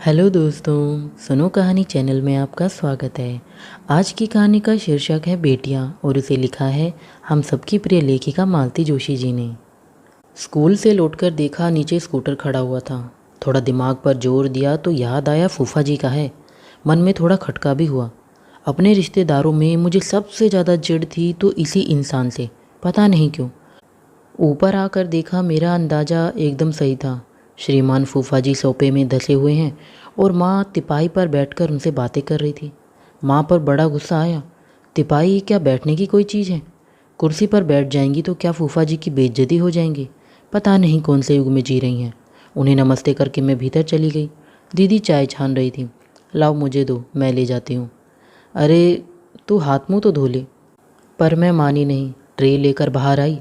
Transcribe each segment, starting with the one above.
Hello दोस्तों, सुनो कहानी चैनल में आपका स्वागत है। आज की कहानी का शीर्षक है बेटियां और उसे लिखा है हम सबकी प्रिय लेखिका मालती जोशी जी ने। स्कूल से लौटकर देखा नीचे स्कूटर खड़ा हुआ था। थोड़ा दिमाग पर जोर दिया तो याद आया फूफा जी का है। मन में थोड़ा खटका भी हुआ। अपने रिश्तेदारों में मुझे सबसे ज़्यादा चिढ़ थी तो इसी इंसान से, पता नहीं क्यों। ऊपर आकर देखा मेरा अंदाज़ा एकदम सही था। श्रीमान फूफा जी सोफे में धंसे हुए हैं और माँ तिपाही पर बैठकर उनसे बातें कर रही थी। माँ पर बड़ा गुस्सा आया। तिपाही क्या बैठने की कोई चीज़ है? कुर्सी पर बैठ जाएंगी तो क्या फूफा जी की बेइज्जती हो जाएंगी? पता नहीं कौन से युग में जी रही हैं। उन्हें नमस्ते करके मैं भीतर चली गई। दीदी चाय छान रही थी। लाओ मुझे दो, मैं ले जाती हूँ। अरे तू हाथ मुँह तो धो ले। पर मैं मानी नहीं। ट्रे लेकर बाहर आई।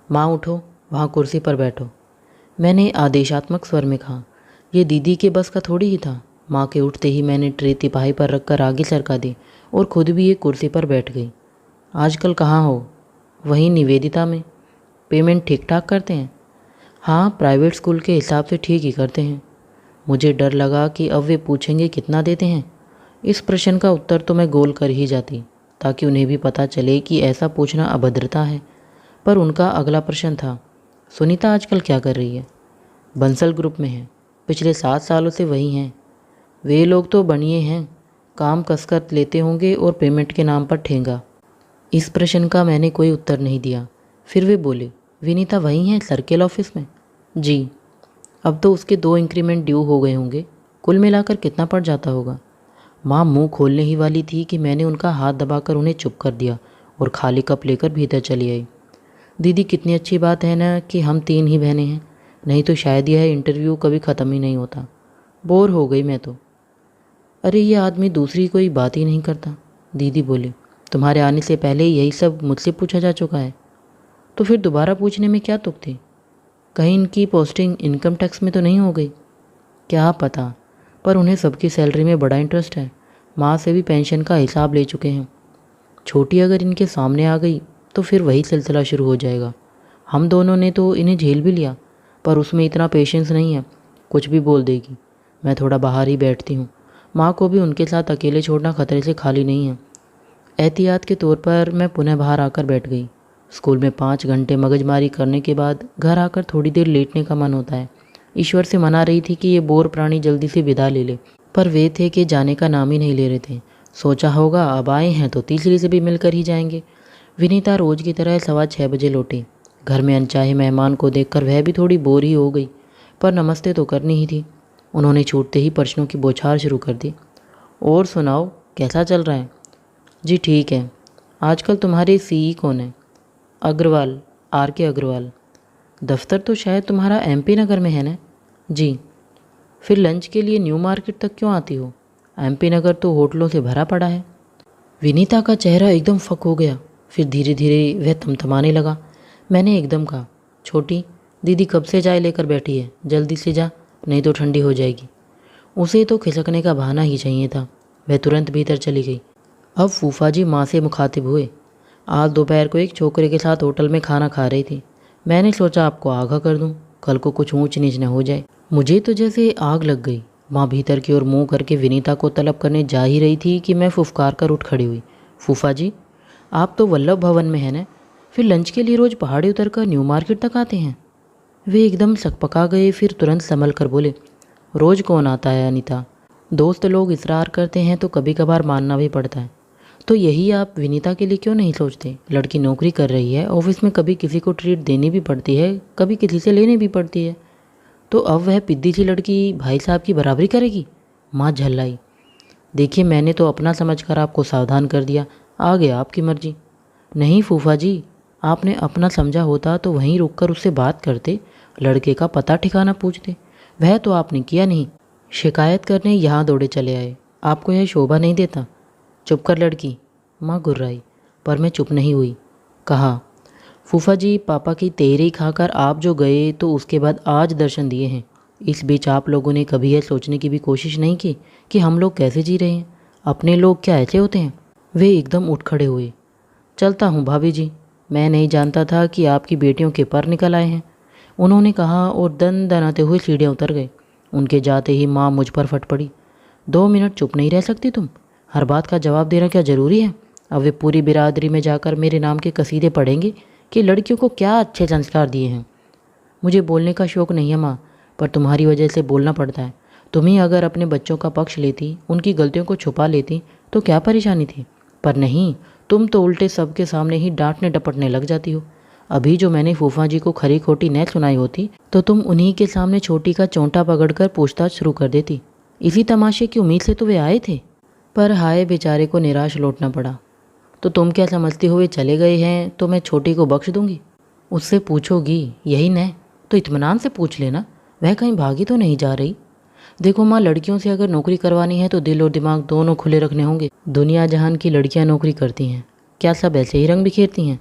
माँ उठो, वहाँ कुर्सी पर बैठो। मैंने आदेशात्मक स्वर में कहा। ये दीदी के बस का थोड़ी ही था। माँ के उठते ही मैंने ट्रे तिपाही पर रखकर आगे सरका दी और खुद भी एक कुर्सी पर बैठ गई। आजकल कहाँ हो? वहीं निवेदिता में। पेमेंट ठीक ठाक करते हैं? हाँ, प्राइवेट स्कूल के हिसाब से ठीक ही करते हैं। मुझे डर लगा कि अब वे पूछेंगे कितना देते हैं। इस प्रश्न का उत्तर तो मैं गोल कर ही जाती ताकि उन्हें भी पता चले कि ऐसा पूछना अभद्रता है। पर उनका अगला प्रश्न था, सुनीता आजकल क्या कर रही है? बंसल ग्रुप में है। पिछले 7 सालों से वही हैं। वे लोग तो बनिए हैं, काम कसकर लेते होंगे और पेमेंट के नाम पर ठेंगा। इस प्रश्न का मैंने कोई उत्तर नहीं दिया। फिर वे बोले, विनीता वही हैं सर्किल ऑफिस में? जी। अब तो उसके 2 इंक्रीमेंट ड्यू हो गए होंगे। कुल मिलाकर कितना पड़ जाता होगा? माँ मुंह खोलने ही वाली थी कि मैंने उनका हाथ दबाकर उन्हें चुप कर दिया और खाली कप लेकर भीतर चली आई। दीदी कितनी अच्छी बात है ना कि हम 3 ही बहनें हैं, नहीं तो शायद यह इंटरव्यू कभी ख़त्म ही नहीं होता। बोर हो गई मैं तो। अरे ये आदमी दूसरी कोई बात ही नहीं करता। दीदी बोली, तुम्हारे आने से पहले यही सब मुझसे पूछा जा चुका है, तो फिर दोबारा पूछने में क्या तुक थी? कहीं इनकी पोस्टिंग इनकम टैक्स में तो नहीं हो गई? क्या पता, पर उन्हें सबकी सैलरी में बड़ा इंटरेस्ट है। माँ से भी पेंशन का हिसाब ले चुके हैं। छोटी अगर इनके सामने आ गई तो फिर वही सिलसिला शुरू हो जाएगा। हम दोनों ने तो इन्हें झेल भी लिया, पर उसमें इतना पेशेंस नहीं है, कुछ भी बोल देगी। मैं थोड़ा बाहर ही बैठती हूँ। माँ को भी उनके साथ अकेले छोड़ना खतरे से खाली नहीं है। एहतियात के तौर पर मैं पुनः बाहर आकर बैठ गई। स्कूल में 5 घंटे मगजमारी करने के बाद घर आकर थोड़ी देर लेटने का मन होता है। ईश्वर से मना रही थी कि ये बोर प्राणी जल्दी से विदा ले ले, पर वे थे कि जाने का नाम ही नहीं ले रहे थे। सोचा होगा अब आए हैं तो तीसरी से भी मिलकर ही जाएंगे। विनीता रोज की तरह 6:15 बजे लौटी। घर में अनचाहे मेहमान को देखकर वह भी थोड़ी बोर ही हो गई, पर नमस्ते तो करनी ही थी। उन्होंने छूटते ही प्रश्नों की बौछार शुरू कर दी। और सुनाओ, कैसा चल रहा है? जी ठीक है। आजकल तुम्हारे सीई कौन है? अग्रवाल, RK अग्रवाल। दफ्तर तो शायद तुम्हारा MP नगर में है ना? जी। फिर लंच के लिए न्यू मार्केट तक क्यों आती हो? MP नगर तो होटलों से भरा पड़ा है। विनीता का चेहरा एकदम फक हो गया। फिर धीरे धीरे वह थमथमाने लगा। मैंने एकदम कहा, छोटी दीदी कब से चाय लेकर बैठी है, जल्दी से जा, नहीं तो ठंडी हो जाएगी। उसे तो खिसकने का बहाना ही चाहिए था। वह तुरंत भीतर चली गई। अब फूफा जी माँ से मुखातिब हुए। आज दोपहर को एक छोकरे के साथ होटल में खाना खा रही थी। मैंने सोचा आपको आगाह कर दूं, कल को कुछ ऊंच नीच न हो जाए। मुझे तो जैसे आग लग गई। माँ भीतर की ओर मुंह करके विनीता को तलब करने जा ही रही थी कि मैं फुफकार कर उठ खड़ी हुई। फूफा जी, आप तो वल्लभ भवन में हैं ना, फिर लंच के लिए रोज़ पहाड़ी उतर कर न्यू मार्केट तक आते हैं? वे एकदम सकपका गए, फिर तुरंत संभल कर बोले, रोज़ कौन आता है अनीता? दोस्त लोग इसरार करते हैं तो कभी कभार मानना भी पड़ता है। तो यही आप विनीता के लिए क्यों नहीं सोचते? लड़की नौकरी कर रही है, ऑफिस में कभी किसी को ट्रीट देनी भी पड़ती है, कभी किसी से लेनी भी पड़ती है। तो अब वह पिद्दी सी लड़की भाई साहब की बराबरी करेगी? माँ झल्लाई। देखिए, मैंने तो अपना समझकर आपको सावधान कर दिया, आगे आपकी मर्जी। नहीं फूफा जी, आपने अपना समझा होता तो वहीं रुककर उससे बात करते, लड़के का पता ठिकाना पूछते। वह तो आपने किया नहीं, शिकायत करने यहाँ दौड़े चले आए। आपको यह शोभा नहीं देता? चुप कर लड़की, माँ गुर्राई। पर मैं चुप नहीं हुई। कहा, फूफा जी, पापा की तेरी खाकर आप जो गए तो उसके बाद आज दर्शन दिए हैं। इस बीच आप लोगों ने कभी यह सोचने की भी कोशिश नहीं की कि हम लोग कैसे जी रहे हैं? अपने लोग क्या ऐसे होते हैं? वे एकदम उठ खड़े हुए। चलता हूँ भाभी जी, मैं नहीं जानता था कि आपकी बेटियों के पर निकल आए हैं, उन्होंने कहा और दन दनाते हुए सीढ़ियाँ उतर गए। उनके जाते ही माँ मुझ पर फट पड़ी। 2 मिनट चुप नहीं रह सकती तुम? हर बात का जवाब देना क्या ज़रूरी है? अब वे पूरी बिरादरी में जाकर मेरे नाम के कसीदे पढ़ेंगे कि लड़कियों को क्या अच्छे संस्कार दिए हैं। मुझे बोलने का शौक़ नहीं है माँ, पर तुम्हारी वजह से बोलना पड़ता है। तुम ही अगर अपने बच्चों का पक्ष लेती, उनकी गलतियों को छुपा लेती तो क्या परेशानी थी? पर नहीं, तुम तो उल्टे सबके सामने ही डांटने डपटने लग जाती हो। अभी जो मैंने फूफा जी को खरी खोटी न सुनाई होती तो तुम उन्हीं के सामने छोटी का चोंटा पकड़कर पूछताछ शुरू कर देती। इसी तमाशे की उम्मीद से तो वे आए थे, पर हाय बेचारे को निराश लौटना पड़ा। तो तुम क्या समझती हो वे चले गए हैं तो मैं छोटी को बख्श दूंगी? उससे पूछोगी यही न? तो इत्मीनान से पूछ लेना, वह कहीं भागी तो नहीं जा रही। देखो माँ, लड़कियों से अगर नौकरी करवानी है तो दिल और दिमाग दोनों खुले रखने होंगे। दुनिया जहान की लड़कियां नौकरी करती हैं, क्या सब ऐसे ही रंग बिखेरती हैं?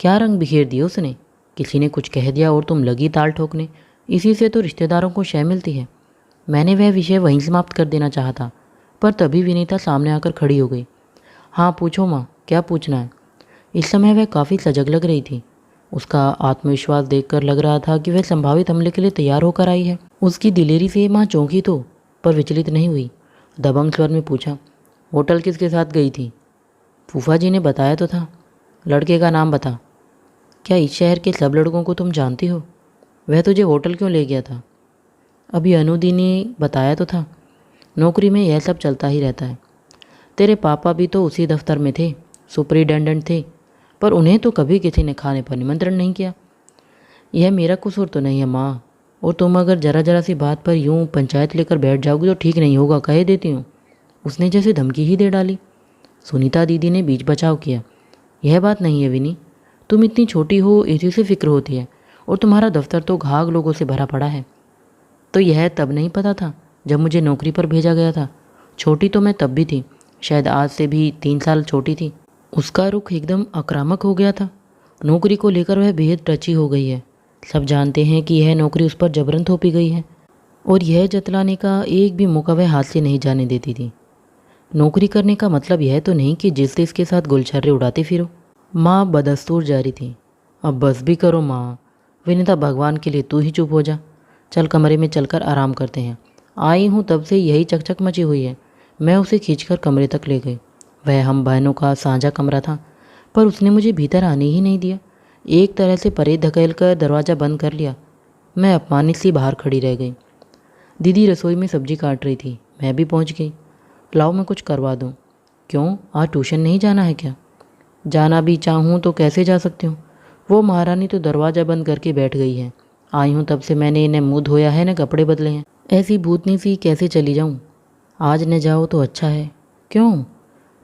क्या रंग बिखेर दिए उसने? किसी ने कुछ कह दिया और तुम लगी ताल ठोकने। इसी से तो रिश्तेदारों को शय मिलती है। मैंने वह विषय वहीं समाप्त कर देना चाहा था, पर तभी विनीता सामने आकर खड़ी हो गई। हाँ पूछो माँ, क्या पूछना है? इस समय वह काफ़ी सजग लग रही थी। उसका आत्मविश्वास देखकर लग रहा था कि वह संभावित हमले के लिए तैयार होकर आई है। उसकी दिलेरी से माँ चौंकी तो, पर विचलित नहीं हुई। दबंग स्वर में पूछा, होटल किसके साथ गई थी? फूफा जी ने बताया तो था। लड़के का नाम बता। क्या इस शहर के सब लड़कों को तुम जानती हो? वह तुझे होटल क्यों ले गया था? अभी अनुदी ने बताया तो था। नौकरी में यह सब चलता ही रहता है। तेरे पापा भी तो उसी दफ्तर में थे, सुपरिटेंडेंट थे, पर उन्हें तो कभी किसी ने खाने पर निमंत्रण नहीं किया। यह मेरा कसूर तो नहीं है माँ, और तुम अगर जरा जरा सी बात पर यूं पंचायत लेकर बैठ जाओगी तो ठीक नहीं होगा, कह देती हूँ। उसने जैसे धमकी ही दे डाली। सुनीता दीदी ने बीच बचाव किया। यह बात नहीं है विनी, तुम इतनी छोटी हो इसी से फिक्र होती है, और तुम्हारा दफ्तर तो घाघ लोगों से भरा पड़ा है। तो यह तब नहीं पता था जब मुझे नौकरी पर भेजा गया था। छोटी तो मैं तब भी थी, शायद आज से भी 3 साल छोटी थी। उसका रुख एकदम आक्रामक हो गया था। नौकरी को लेकर वह बेहद टची हो गई है। सब जानते हैं कि यह नौकरी उस पर जबरन थोपी गई है, और यह जतलाने का एक भी मौका वह हाथ से नहीं जाने देती थी। नौकरी करने का मतलब यह तो नहीं कि जिस देश के साथ गुलछर्रे उड़ाते फिरो। माँ बदस्तूर जारी थी। अब बस भी करो माँ। विनीता, भगवान के लिए तू ही चुप हो जा। चल कमरे में चलकर आराम करते हैं। आई हूँ तब से यही चकचक मची हुई है। मैं उसे खींचकर कमरे तक ले गई। वह हम बहनों का साझा कमरा था, पर उसने मुझे भीतर आने ही नहीं दिया। एक तरह से परे धकेल कर दरवाज़ा बंद कर लिया। मैं अपमानित सी बाहर खड़ी रह गई। दीदी रसोई में सब्जी काट रही थी। मैं भी पहुंच गई। लाओ मैं कुछ करवा दूं। क्यों, आज ट्यूशन नहीं जाना है क्या? जाना भी चाहूँ तो कैसे जा सकती हूँ? वो महारानी तो दरवाज़ा बंद करके बैठ गई है। आई हूँ तब से मैंने न मुँह धोया है न कपड़े बदले हैं। ऐसी भूतनी सी कैसे चली जाऊँ? आज न जाओ तो अच्छा है। क्यों?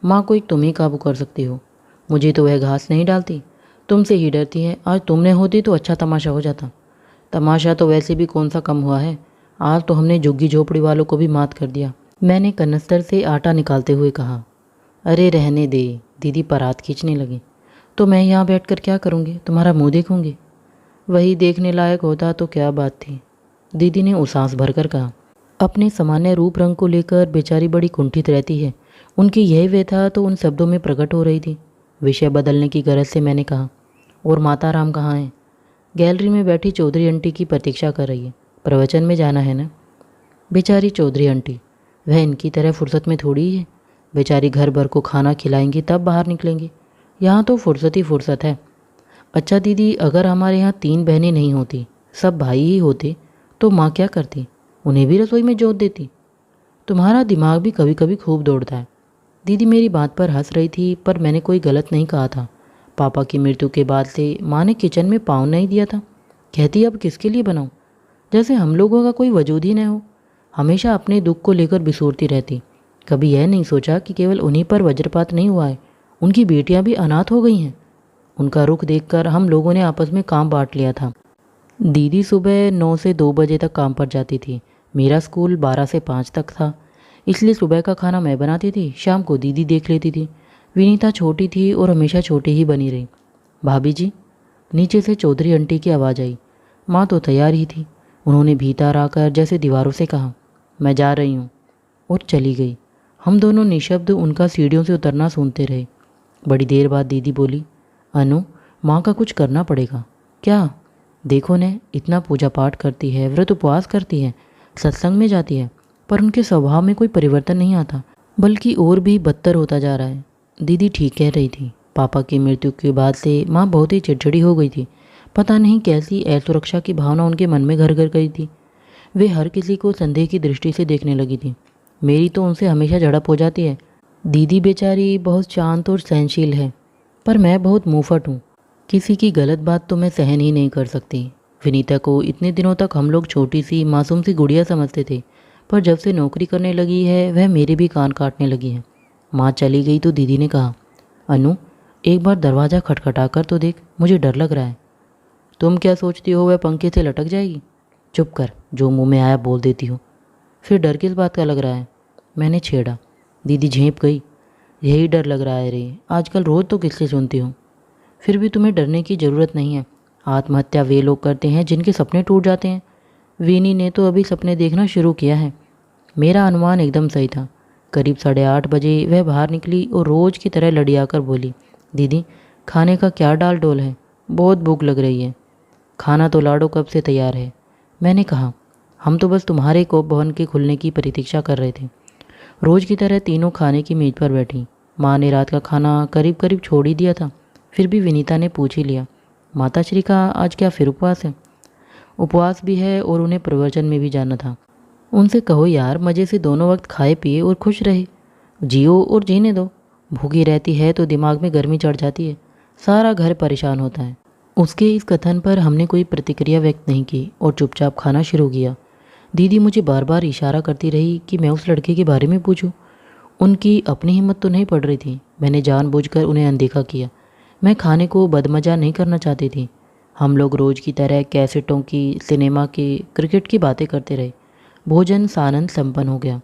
माँ को एक तुम ही काबू कर सकती हो। मुझे तो वह घास नहीं डालती, तुमसे ही डरती है। आज तुमने होती तो अच्छा तमाशा हो जाता। तमाशा तो वैसे भी कौन सा कम हुआ है। आज तो हमने झुग्गी झोपड़ी वालों को भी मात कर दिया। मैंने कनस्तर से आटा निकालते हुए कहा। अरे रहने दे, दीदी परात खींचने लगी। तो मैं यहाँ बैठकर क्या करूँगी? तुम्हारा मुँह देखूँगी? वही देखने लायक होता तो क्या बात थी, दीदी ने उसास भरकर कहा। अपने सामान्य रूप रंग को लेकर बेचारी बड़ी कुंठित रहती है। उनकी यह व्यथा तो उन शब्दों में प्रकट हो रही थी। विषय बदलने की गरज से मैंने कहा, और माता राम कहाँ हैं? गैलरी में बैठी चौधरी आंटी की प्रतीक्षा कर रही है। प्रवचन में जाना है ना? बेचारी चौधरी आंटी, वह इनकी तरह फुर्सत में थोड़ी है। बेचारी घर भर को खाना खिलाएंगी तब बाहर निकलेंगी। यहाँ तो फुर्सत ही फुर्सत है। अच्छा दीदी, अगर हमारे यहाँ 3 बहनें नहीं होती, सब भाई ही होते, तो माँ क्या करती? उन्हें भी रसोई में जोत देती। तुम्हारा दिमाग भी कभी कभी खूब दौड़ता है। दीदी मेरी बात पर हंस रही थी, पर मैंने कोई गलत नहीं कहा था। पापा की मृत्यु के बाद से माँ ने किचन में पाँव नहीं दिया था। कहती अब किसके लिए बनाऊँ, जैसे हम लोगों का कोई वजूद ही न हो। हमेशा अपने दुख को लेकर बिसूरती रहती। कभी यह नहीं सोचा कि केवल उन्हीं पर वज्रपात नहीं हुआ है, उनकी बेटियां भी अनाथ हो गई हैं। उनका रुख देखकर हम लोगों ने आपस में काम बांट लिया था। दीदी सुबह 9 से 2 बजे तक काम पर जाती थी। मेरा स्कूल 12 से 5 तक था, इसलिए सुबह का खाना मैं बनाती थी, शाम को दीदी देख लेती थी। विनीता छोटी थी और हमेशा छोटी ही बनी रही। भाभी जी, नीचे से चौधरी आंटी की आवाज़ आई। माँ तो तैयार ही थी। उन्होंने भीतर आकर जैसे दीवारों से कहा, मैं जा रही हूँ, और चली गई। हम दोनों निशब्द उनका सीढ़ियों से उतरना सुनते रहे। बड़ी देर बाद दीदी बोली, अनु, माँ का कुछ करना पड़ेगा। क्या? देखो ने, इतना पूजा पाठ करती है, व्रत उपवास करती है, सत्संग में जाती है, पर उनके स्वभाव में कोई परिवर्तन नहीं आता, बल्कि और भी बदतर होता जा रहा है। दीदी ठीक कह रही थी। पापा की मृत्यु के बाद से माँ बहुत ही चिड़चिड़ी हो गई थी। पता नहीं कैसी असुरक्षा की भावना उनके मन में घर कर गई थी। वे हर किसी को संदेह की दृष्टि से देखने लगी थी। मेरी तो उनसे हमेशा झड़प हो जाती है। दीदी बेचारी बहुत शांत और सहनशील है, पर मैं बहुत मुंहफट हूँ। किसी की गलत बात तो मैं सहन ही नहीं कर सकती। विनीता को इतने दिनों तक हम लोग छोटी सी मासूम सी गुड़िया समझते थे, पर जब से नौकरी करने लगी है वह मेरे भी कान काटने लगी है। माँ चली गई तो दीदी ने कहा, अनु एक बार दरवाज़ा खटखटा कर तो देख, मुझे डर लग रहा है। तुम क्या सोचती हो वह पंखे से लटक जाएगी? चुप कर, जो मुंह में आया बोल देती हो। फिर डर किस बात का लग रहा है? मैंने छेड़ा। दीदी झेंप गई। यही डर लग रहा है रे, आजकल रोज़ तो किससे सुनती हो। फिर भी तुम्हें डरने की ज़रूरत नहीं है। आत्महत्या वे लोग करते हैं जिनके सपने टूट जाते हैं। वीनी ने तो अभी सपने देखना शुरू किया है। मेरा अनुमान एकदम सही था। करीब 8:30 बजे वह बाहर निकली और रोज़ की तरह लड़ियाकर बोली, दीदी खाने का क्या डाल डोल है? बहुत भूख लग रही है। खाना तो लाडो कब से तैयार है। मैंने कहा, हम तो बस तुम्हारे कोप भवन के खुलने की प्रतीक्षा कर रहे थे। रोज़ की तरह तीनों खाने की मेज़ पर बैठी। माँ ने रात का खाना करीब करीब छोड़ ही दिया था, फिर भी विनीता ने पूछ ही लिया, माताश्री का आज क्या फिर उपवास है? उपवास भी है और उन्हें प्रवचन में भी जाना था। उनसे कहो यार, मज़े से दोनों वक्त खाए पिए और खुश रहे। जियो और जीने दो। भूखी रहती है तो दिमाग में गर्मी चढ़ जाती है, सारा घर परेशान होता है। उसके इस कथन पर हमने कोई प्रतिक्रिया व्यक्त नहीं की और चुपचाप खाना शुरू किया। दीदी मुझे बार बार इशारा करती रही कि मैं उस लड़के के बारे में पूछूं। उनकी अपनी हिम्मत तो नहीं पड़ रही थी। मैंने जानबूझकर उन्हें अनदेखा किया। मैं खाने को बदमज़ा नहीं करना चाहती थी। हम लोग रोज़ की तरह कैसेटों की, सिनेमा की, क्रिकेट की बातें करते रहे। भोजन सानंद संपन्न हो गया।